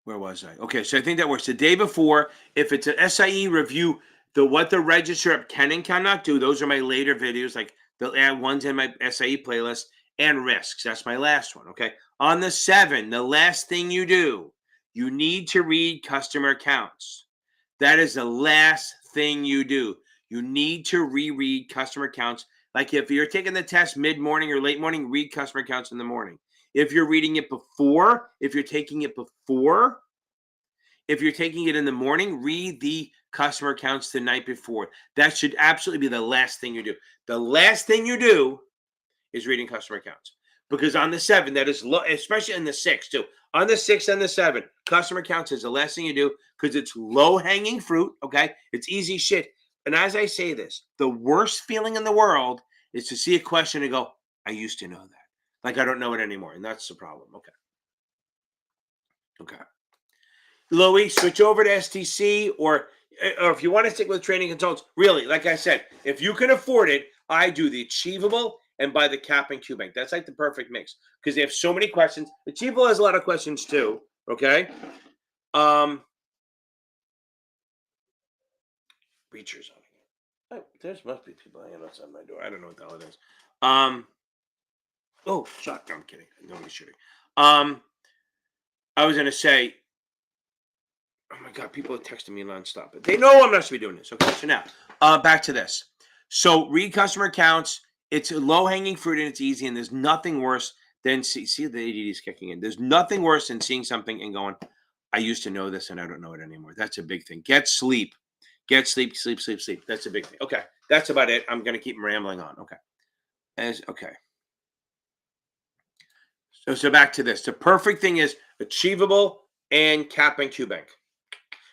where was I? Okay, so I think that works. The day before, if it's an SIE review, what the register can and cannot do, those are my later videos, like the ones in my SIE playlist, and risks. That's my last one, okay? On the 7, the last thing you do, you need to read customer accounts. That is the last thing you do. You need to reread customer accounts. Like if you're taking the test mid-morning or late morning, read customer accounts in the morning. If you're reading it before, if you're taking it in the morning, read the customer accounts the night before. That should absolutely be the last thing you do. The last thing you do is reading customer accounts. Because on the 7, that is low, especially in the 6 too. On the 6 and the 7, customer accounts is the last thing you do because it's low-hanging fruit, okay? It's easy shit. And as I say this, the worst feeling in the world is to see a question and go, I used to know that. Like I don't know it anymore. And that's the problem. Okay. Okay. Louis, switch over to STC or if you want to stick with training consultants, really, like I said, if you can afford it, I do the Achievable and buy the Kaplan Q Bank. That's like the perfect mix because they have so many questions. Achievable has a lot of questions too. Okay. Breachers on again. Oh, there must be people hanging outside my door. I don't know what the hell it is. Oh, shot. No, I'm kidding. Nobody's shooting. I was gonna say. Oh my God, people are texting me nonstop. But they know I'm not supposed to be doing this. Okay, so now back to this. So read customer accounts. It's low-hanging fruit and it's easy, and there's nothing worse than see the ADD is kicking in. There's nothing worse than seeing something and going, I used to know this and I don't know it anymore. That's a big thing. Get sleep. Get sleep, sleep, sleep, sleep. That's a big thing. Okay, that's about it. I'm gonna keep rambling on. Okay. Okay. So back to this. The perfect thing is Achievable and Kaplan Q Bank.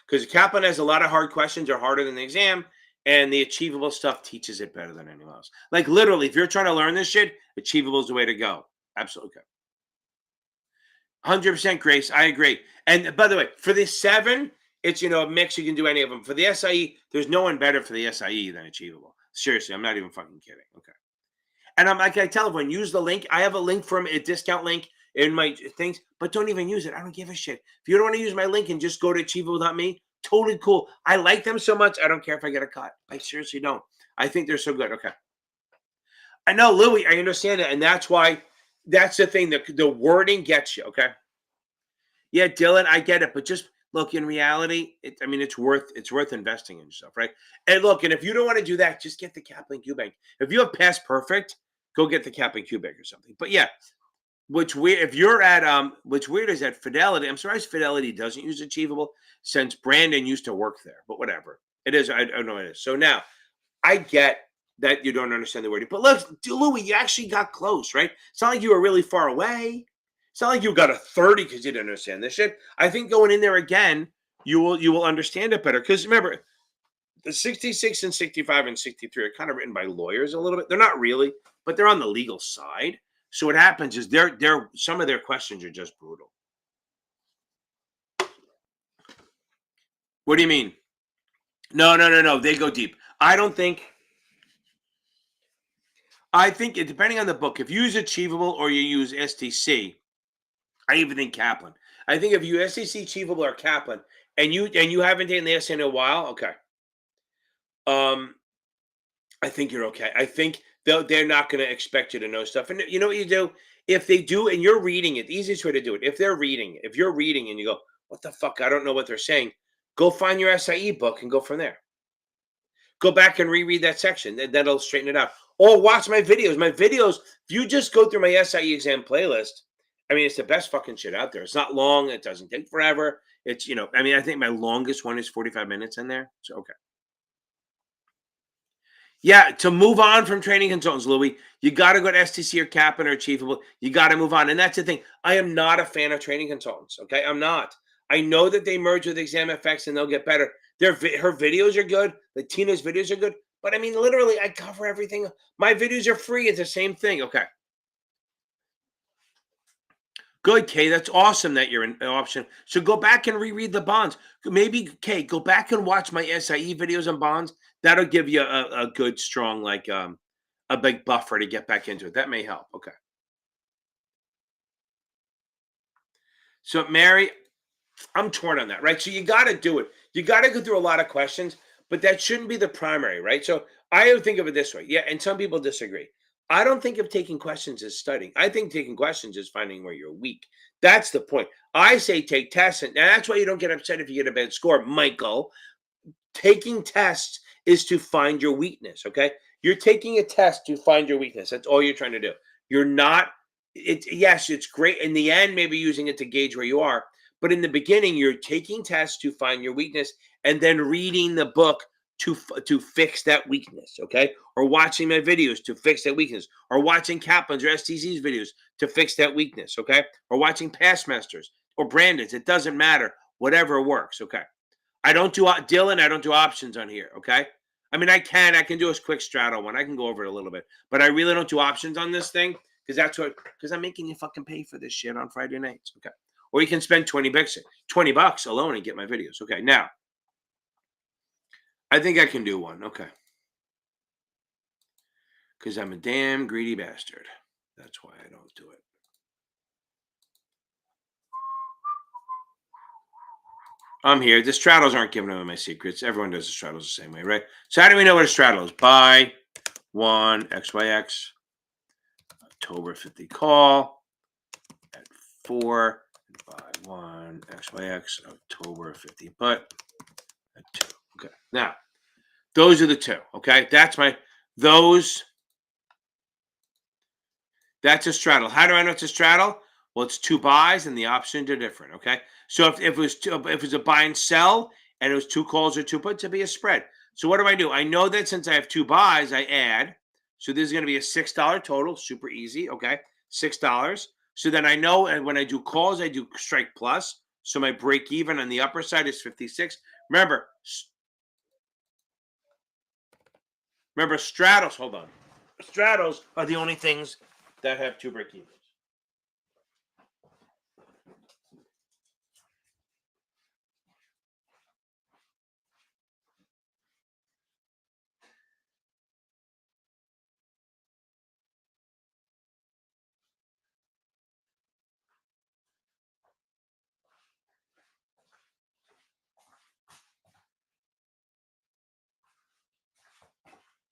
Because Kaplan has a lot of hard questions, are harder than the exam, and the Achievable stuff teaches it better than anyone else. Like literally, if you're trying to learn this shit, Achievable is the way to go. Absolutely. 100% Grace. I agree. And by the way, for the 7, it's a mix. You can do any of them. For the SIE, there's no one better for the SIE than Achievable. Seriously, I'm not even fucking kidding. Okay. And I'm like, I tell everyone, use the link. I have a link from a discount link in my things, but don't even use it. I don't give a shit. If you don't want to use my link and just go to achievable.me, totally cool. I like them so much. I don't care if I get a cut. I seriously don't. I think they're so good. Okay. I know, Louis, I understand it. And that's why, that's the thing. The wording gets you. Okay. Yeah, Dylan, I get it. But just look, in reality, it's worth investing in yourself, right? And look, and if you don't want to do that, just get the Kaplan Q Bank. If you have Past Perfect, go get the Kaplan Q Bank or something. But yeah, Which weird if you're at what's weird is that Fidelity. I'm surprised Fidelity doesn't use Achievable since Brandon used to work there. But whatever, it is. I know it is. So now I get that you don't understand the wording, but look, Louis, you actually got close, right? It's not like you were really far away. It's not like you got a 30 because you didn't understand this shit. I think going in there again, you will understand it better. Because remember, the 66 and 65 and 63 are kind of written by lawyers a little bit. They're not really, but they're on the legal side. So what happens is they're some of their questions are just brutal. What do you mean? No. They go deep. I think it depending on the book. If you use Achievable or you use STC, I even think Kaplan. I think if you STC Achievable or Kaplan and you haven't taken the essay in a while, okay. I think you're okay. I think they're not going to expect you to know stuff. And you know what you do? If they do, and you're reading it, the easiest way to do it, if you're reading and you go, what the fuck? I don't know what they're saying. Go find your SIE book and go from there. Go back and reread that section. That'll straighten it out. Or watch my videos. My videos, if you just go through my SIE exam playlist, I mean, it's the best fucking shit out there. It's not long. It doesn't take forever. It's, I mean, I think my longest one is 45 minutes in there. So, okay. Yeah, to move on from training consultants, Louis, you got to go to STC or Kaplan or Achievable. You got to move on. And that's the thing. I am not a fan of training consultants. Okay. I'm not. I know that they merge with Exam FX and they'll get better. Her videos are good. Tina's videos are good. But I mean, literally, I cover everything. My videos are free. It's the same thing. Okay. Good, Kay. That's awesome that you're an option. So go back and reread the bonds. Maybe, Kay, go back and watch my SIE videos on bonds. That'll give you a good, strong, like a big buffer to get back into it. That may help. Okay. So, Mary, I'm torn on that, right? So you got to do it. You got to go through a lot of questions, but that shouldn't be the primary, right? So I would think of it this way. Yeah, and some people disagree. I don't think of taking questions as studying. I think taking questions is finding where you're weak. That's the point. I say take tests, and that's why you don't get upset if you get a bad score, Michael. Taking tests is to find your weakness, okay? You're taking a test to find your weakness. That's all you're trying to do. You're not, yes, it's great. In the end, maybe using it to gauge where you are. But in the beginning, you're taking tests to find your weakness and then reading the book to fix that weakness, okay? Or watching my videos to fix that weakness, or watching Kaplan's or STC's videos to fix that weakness, okay? Or watching past masters or Brandon's. It doesn't matter. Whatever works, okay? I don't do Dylan. I don't do options on here, okay? I mean, I can do a quick straddle one. I can go over it a little bit, but I really don't do options on this thing because I'm making you fucking pay for this shit on Friday nights, okay? Or you can spend 20 bucks alone and get my videos. Okay, now I think I can do one. Okay, because I'm a damn greedy bastard. That's why I don't do it. I'm here. The straddles aren't giving away my secrets. Everyone does the straddles the same way, right? So how do we know what a straddle is? Buy one XYX October 50 call at 4. Buy one XYX October 50 put at 2. Okay, now those are the two. Okay, that's a straddle. How do I know it's a straddle? Well, it's two buys and the options are different. Okay, so if it was a buy and sell and it was two calls or two puts, it'd be a spread. So what do? I know that since I have two buys, I add. So this is going to be a $6 total. Super easy. Okay, $6. So then I know, and when I do calls, I do strike plus. So my break even on the upper side is 56. Remember, straddles. Hold on. Straddles are the only things that have two break evens.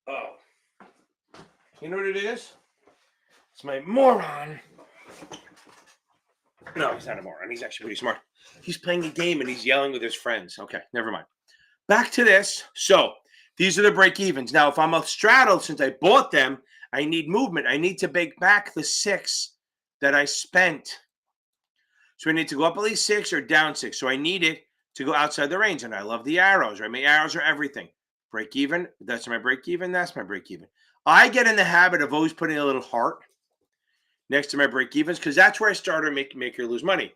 Oh, you know what it is? It's my moron. No, he's not a moron. He's actually pretty smart. He's playing a game and he's yelling with his friends. Okay, never mind. Back to this. So these are the break evens. Now, if I'm a straddle, since I bought them, I need movement. I need to make back the 6 that I spent. So I need to go up at least 6 or down 6. So I need it to go outside the range. And I love the arrows, right? My arrows are everything. Break even. That's my break even. That's my break even. I get in the habit of always putting a little heart next to my break evens because that's where I start to make you lose money.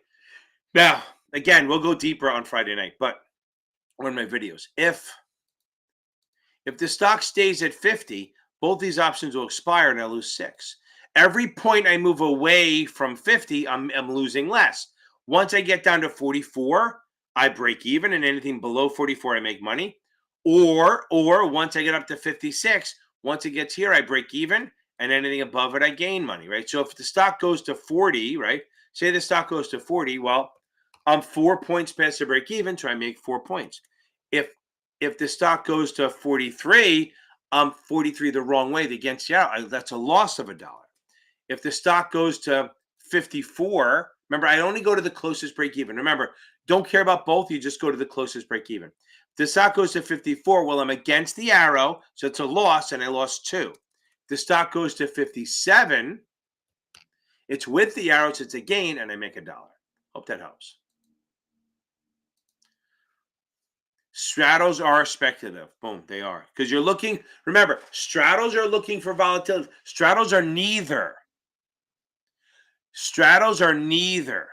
Now, again, we'll go deeper on Friday night, but one of my videos. If the stock stays at 50, both these options will expire and I lose 6. Every point I move away from 50, I'm losing less. Once I get down to 44, I break even, and anything below 44, I make money. Or once I get up to 56, once it gets here, I break even, and anything above it, I gain money, right? So if the stock goes to 40, right? Say the stock goes to 40, well, I'm 4 points past the break even, so I make 4 points. If the stock goes to 43, I'm 43 the wrong way against you out. That's a loss of $1. If the stock goes to 54, remember, I only go to the closest break even. Remember, don't care about both. You just go to the closest break even. If the stock goes to 54, well, I'm against the arrow, so it's a loss, and I lost 2. If the stock goes to 57, it's with the arrow, so it's a gain, and I make $1. Hope that helps. Straddles are speculative. Boom, they are. Because you're looking, remember, straddles are looking for volatility. Straddles are neither. Straddles are neither.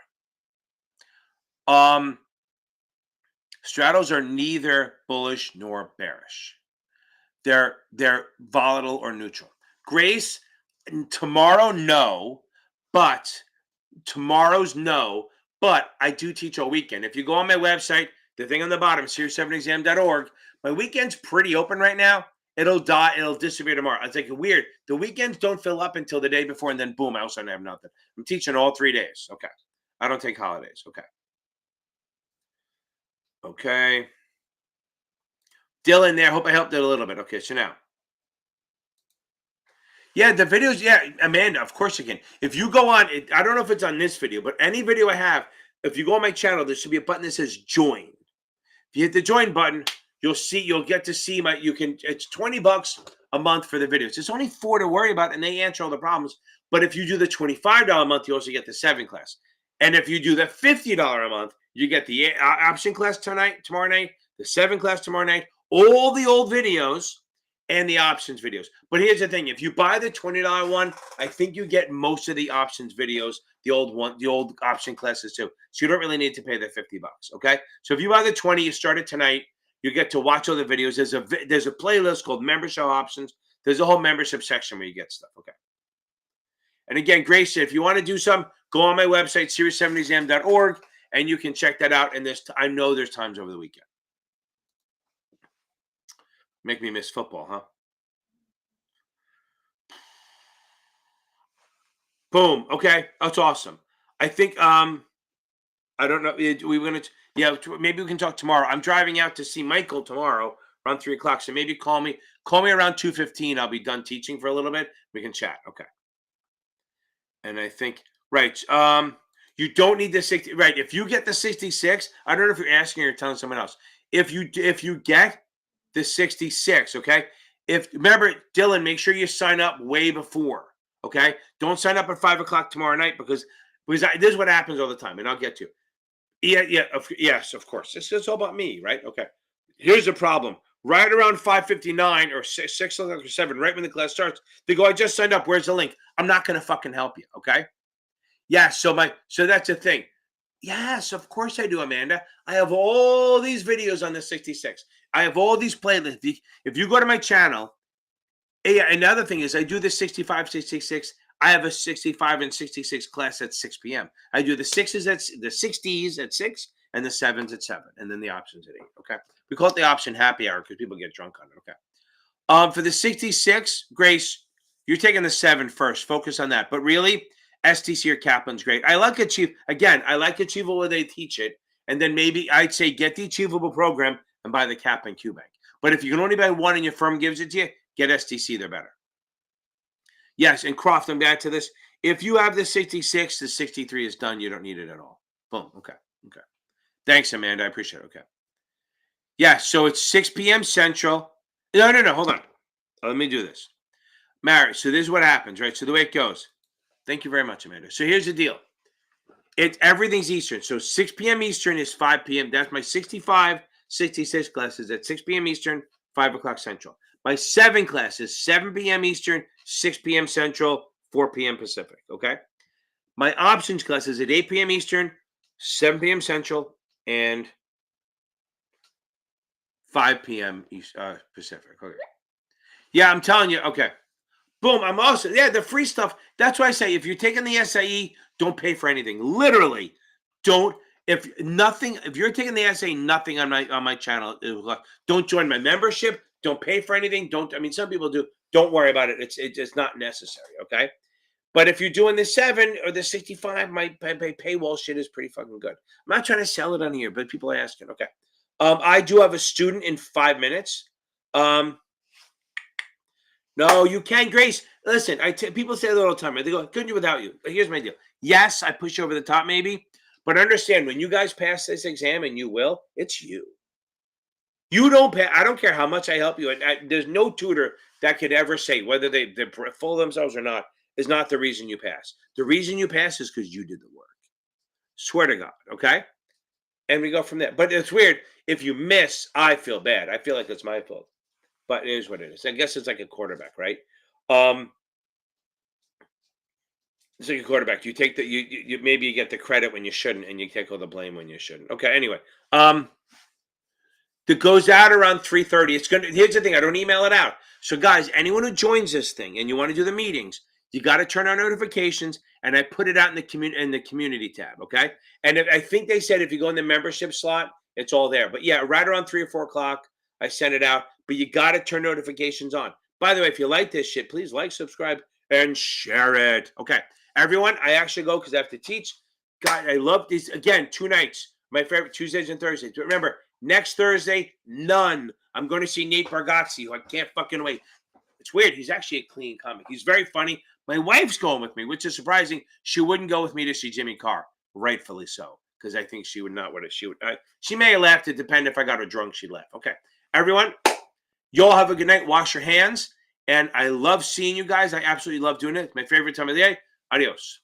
Straddles are neither bullish nor bearish. They're volatile or neutral. Grace, tomorrow, no, but tomorrow's no, but I do teach all weekend. If you go on my website, the thing on the bottom, series7exam.org, my weekend's pretty open right now. It'll disappear tomorrow. It's like weird. The weekends don't fill up until the day before, and then boom, all of a sudden I have nothing. I'm teaching all 3 days. Okay. I don't take holidays. Okay. Okay. Dylan there. Hope I helped it a little bit. Okay, so now. Yeah, the videos, yeah, Amanda, of course you can. If you go on, I don't know if it's on this video, but any video I have, if you go on my channel, there should be a button that says join. If you hit the join button, you'll get to see it's $20 a month for the videos. It's only 4 to worry about, and they answer all the problems. But if you do the $25 a month, you also get the 7 class. And if you do the $50 a month, you get the option class tomorrow night, the 7 class tomorrow night, all the old videos, and the options videos. But here's the thing. If you buy the $20 one, I think you get most of the options videos, the old option classes too. So you don't really need to pay the $50. Okay. So if you buy the 20, you start it tonight, you get to watch all the videos. There's a playlist called membership options. There's a whole membership section where you get stuff. Okay. And again, Grace, if you want to do some, go on my website, series7exam.org, and you can check that out. And I know there's times over the weekend. Make me miss football, huh? Boom. Okay, that's awesome. I think I don't know. Maybe we can talk tomorrow. I'm driving out to see Michael tomorrow around 3 o'clock. So maybe call me around 2:15. I'll be done teaching for a little bit. We can chat. Okay. And I think right. You don't need the 60. Right. If you get the 66, I don't know if you're asking or telling someone else. If you get the 66, okay. Remember, Dylan, make sure you sign up way before. Okay. Don't sign up at 5 o'clock tomorrow night because this is what happens all the time, and I'll get to. Yes, of course. It's all about me, right? Okay. Here's the problem. Right around 5:59 or 6 o'clock or 7, right when the class starts, they go, I just signed up. Where's the link? I'm not going to fucking help you. Okay. Yeah. So that's the thing. Yes, of course I do, Amanda. I have all these videos on the 66. I have all these playlists. If you go to my channel, another thing is I do the 65, 66. I have a 65 and 66 class at 6 p.m. I do the 60s at 6 and the 7s at 7, and then the options at 8. Okay. We call it the option happy hour because people get drunk on it. Okay. For the 66, Grace, you're taking the 7 first. Focus on that. But really, STC or Kaplan's great. I like Achievable where they teach it. And then maybe I'd say get the Achievable program and buy the Kaplan Q Bank. But if you can only buy one and your firm gives it to you, get STC. They're better. Yes, and Croft, I'm back to this. If you have the 66, the 63 is done. You don't need it at all. Boom. Okay. Thanks, Amanda. I appreciate it. Okay. Yeah, so it's 6 p.m. Central. No. Hold on. Let me do this. Mary, so this is what happens, right? So the way it goes. Thank you very much, Amanda. So here's the deal. Everything's Eastern. So 6 p.m. Eastern is 5 p.m. That's my 65, 66 classes at 6 p.m. Eastern, 5 o'clock Central. My 7 classes, 7 p.m. Eastern, 6 p.m. Central, 4 p.m. Pacific. Okay. My options classes at 8 p.m. Eastern, 7 p.m. Central, and 5 p.m. Pacific. Okay. Yeah, I'm telling you. Okay. Boom. I'm also, the free stuff. That's why I say if you're taking the SAE, don't pay for anything. Literally, don't. If you're taking the SAE, nothing on my channel. Don't join my membership. Don't pay for anything. I mean, some people do. Don't worry about it. It's not necessary. Okay. But if you're doing the 7 or the 65, my paywall shit is pretty fucking good. I'm not trying to sell it on here, but people are asking. Okay. I do have a student in 5 minutes. No, you can, Grace. Listen, people say that all the time. They go, couldn't do without you. But here's my deal. Yes, I push you over the top maybe, but understand when you guys pass this exam, and you will, it's you. You don't pay. I don't care how much I help you. And there's no tutor that could ever say whether they're full of themselves or not is not the reason you pass. The reason you pass is because you did the work. Swear to God, okay? And we go from there. But it's weird. If you miss, I feel bad. I feel like it's my fault. But it is what it is. I guess it's like a quarterback, right? It's like a quarterback. You take you maybe you get the credit when you shouldn't, and you take all the blame when you shouldn't. Okay. Anyway, that goes out around 3:30. Here's the thing. I don't email it out. So guys, anyone who joins this thing and you want to do the meetings, you got to turn on notifications, and I put it out in the community tab. Okay. And I think they said if you go in the membership slot, it's all there. But yeah, right around 3 or 4 o'clock, I sent it out. But you got to turn notifications on. By the way, if you like this shit, please like, subscribe, and share it. Okay. Everyone, I actually go because I have to teach. God, I love these. Again, 2 nights. My favorite, Tuesdays and Thursdays. But remember, next Thursday, none. I'm going to see Nate Bargatze, who I can't fucking wait. It's weird. He's actually a clean comic. He's very funny. My wife's going with me, which is surprising. She wouldn't go with me to see Jimmy Carr. Rightfully so, because I think she would not want to. She may have laughed. It depends if I got her drunk, she'd laugh. Okay. Everyone, you all have a good night. Wash your hands. And I love seeing you guys. I absolutely love doing it. It's my favorite time of the day. Adios.